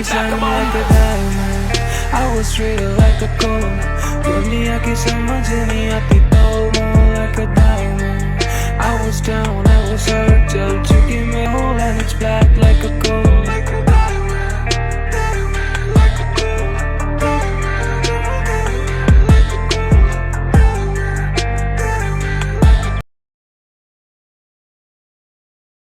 me shine like a diamond. I was treated like a gold. Dunia kisah jeni hati tau like a diamond. I was down, I was hurt, till you give me a hole and it's black like a gold.